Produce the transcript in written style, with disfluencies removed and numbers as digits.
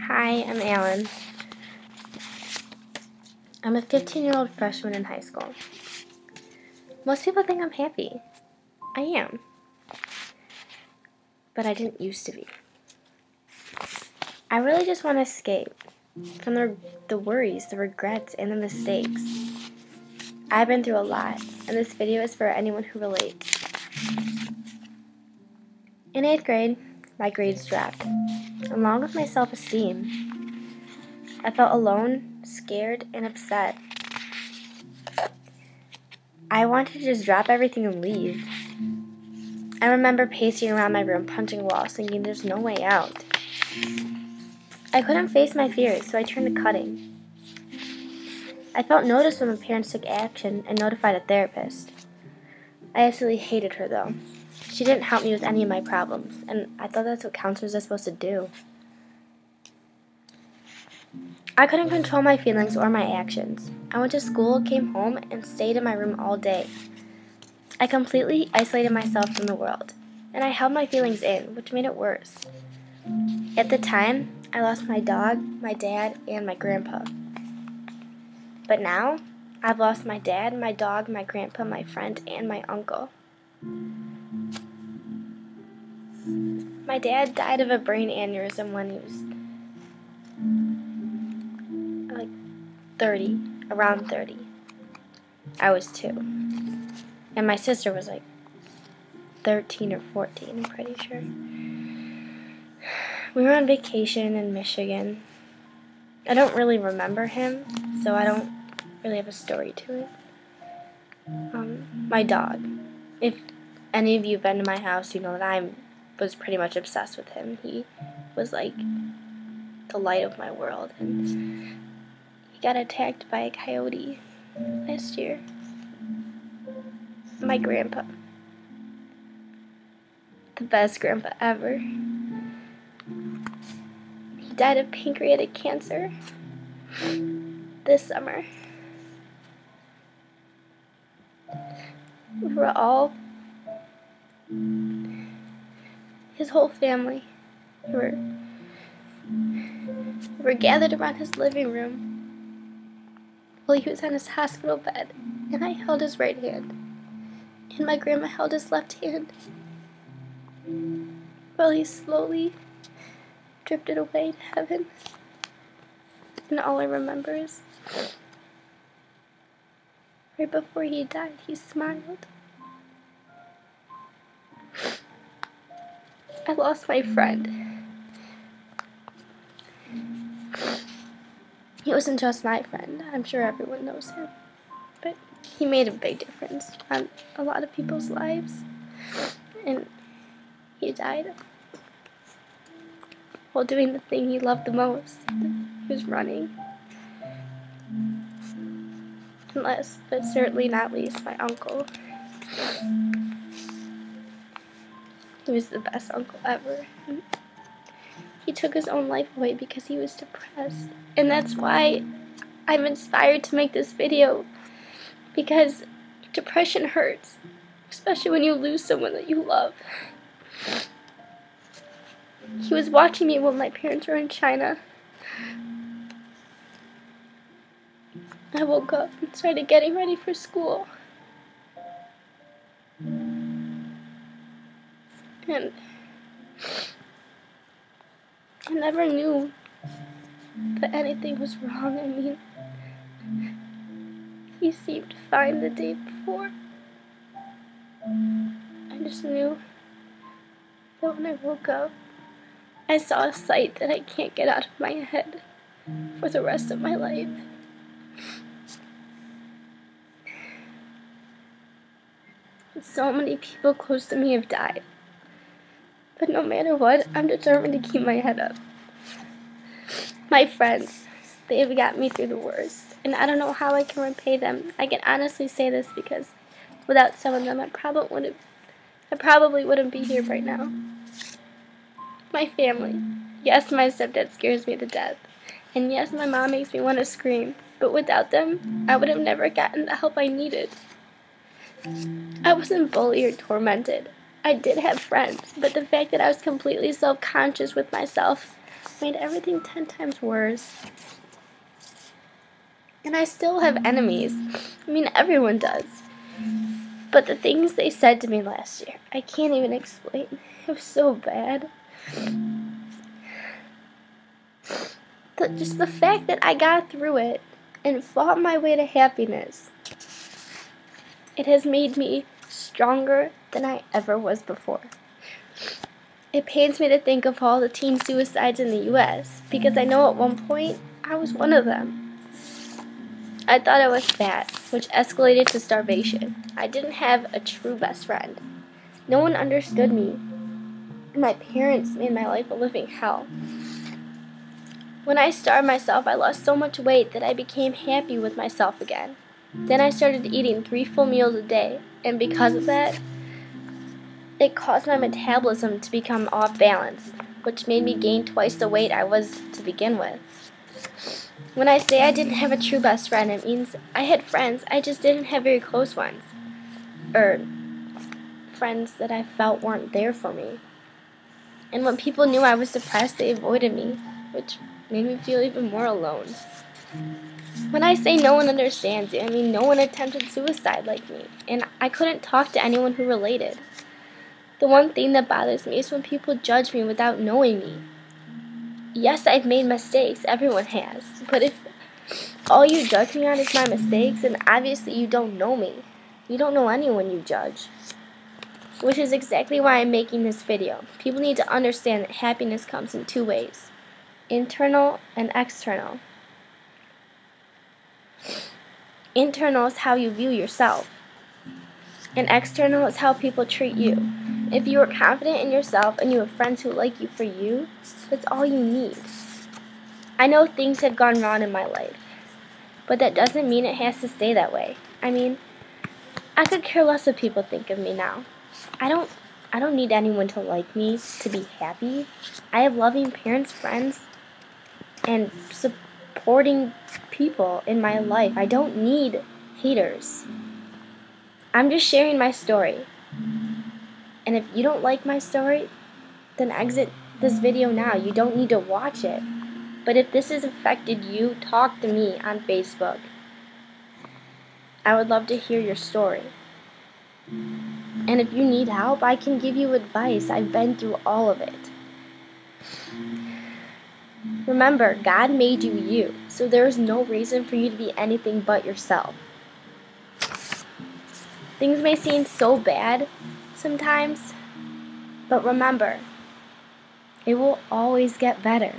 Hi, I'm Allyn. I'm a 15-year-old freshman in high school. Most people think I'm happy. I am. But I didn't used to be. I really just want to escape from the worries, the regrets, and the mistakes. I've been through a lot, and this video is for anyone who relates. In 8th grade, my grades dropped, along with my self-esteem. I felt alone, scared, and upset. I wanted to just drop everything and leave. I remember pacing around my room, punching walls, thinking there's no way out. I couldn't face my fears, so I turned to cutting. I felt noticed when my parents took action and notified a therapist. I absolutely hated her, though. She didn't help me with any of my problems, and I thought that's what counselors are supposed to do. I couldn't control my feelings or my actions. I went to school, came home, and stayed in my room all day. I completely isolated myself from the world, and I held my feelings in, which made it worse. At the time, I lost my dog, my dad, and my grandpa. But now, I've lost my dad, my dog, my grandpa, my friend, and my uncle. My dad died of a brain aneurysm when he was like 30, around 30. I was 2. And my sister was like 13 or 14, I'm pretty sure. We were on vacation in Michigan. I don't really remember him, so I don't really have a story to it. My dog. If any of you have been to my house, you know that I was pretty much obsessed with him. He was like the light of my world, and he got attacked by a coyote last year. My grandpa. The best grandpa ever. He died of pancreatic cancer this summer. We were all, his whole family, we were gathered around his living room while he was on his hospital bed, and I held his right hand, and my grandma held his left hand, while he slowly drifted away to heaven. And all I remember is, right before he died, he smiled. I lost my friend. He wasn't just my friend. I'm sure everyone knows him. But he made a big difference on a lot of people's lives. And he died while doing the thing he loved the most. He was running. And last, but certainly not least, my uncle. He was the best uncle ever. He took his own life away because he was depressed. And that's why I'm inspired to make this video. Because depression hurts. Especially when you lose someone that you love. He was watching me when my parents were in China. I woke up and started getting ready for school. And I never knew that anything was wrong. I mean, he seemed fine the day before. I just knew that when I woke up, I saw a sight that I can't get out of my head for the rest of my life. So many people close to me have died. But no matter what, I'm determined to keep my head up. My friends, they have got me through the worst. And I don't know how I can repay them. I can honestly say this because without some of them, I probably wouldn't be here right now. My family. Yes, my stepdad scares me to death. And yes, my mom makes me want to scream. But without them, I would have never gotten the help I needed. I wasn't bullied or tormented. I did have friends, but the fact that I was completely self-conscious with myself made everything 10 times worse. And I still have enemies. I mean, everyone does. But the things they said to me last year, I can't even explain. It was so bad. Just the fact that I got through it and fought my way to happiness, it has made me stronger than I ever was before. It pains me to think of all the teen suicides in the U.S. because I know at one point I was one of them. I thought I was fat, which escalated to starvation. I didn't have a true best friend. No one understood me. My parents made my life a living hell. When I starved myself, I lost so much weight that I became happy with myself again. Then I started eating 3 full meals a day, and because of that, it caused my metabolism to become off balance, which made me gain twice the weight I was to begin with. When I say I didn't have a true best friend, it means I had friends, I just didn't have very close ones. Or friends that I felt weren't there for me. And when people knew I was depressed, they avoided me, which made me feel even more alone. When I say no one understands you, I mean no one attempted suicide like me, and I couldn't talk to anyone who related. The one thing that bothers me is when people judge me without knowing me. Yes, I've made mistakes, everyone has, but if all you judge me on is my mistakes, then obviously you don't know me. You don't know anyone you judge. Which is exactly why I'm making this video. People need to understand that happiness comes in 2 ways. Internal and external. Internal is how you view yourself, and external is how people treat you. If you are confident in yourself and you have friends who like you for you, that's all you need. I know things have gone wrong in my life, but that doesn't mean it has to stay that way. I mean, I could care less what people think of me now. I don't need anyone to like me to be happy. I have loving parents, friends, and supporting people in my life. I don't need haters. I'm just sharing my story. And if you don't like my story, then exit this video now. You don't need to watch it. But if this has affected you, talk to me on Facebook. I would love to hear your story. And if you need help, I can give you advice. I've been through all of it. Remember, God made you you, so there is no reason for you to be anything but yourself. Things may seem so bad sometimes, but remember, it will always get better.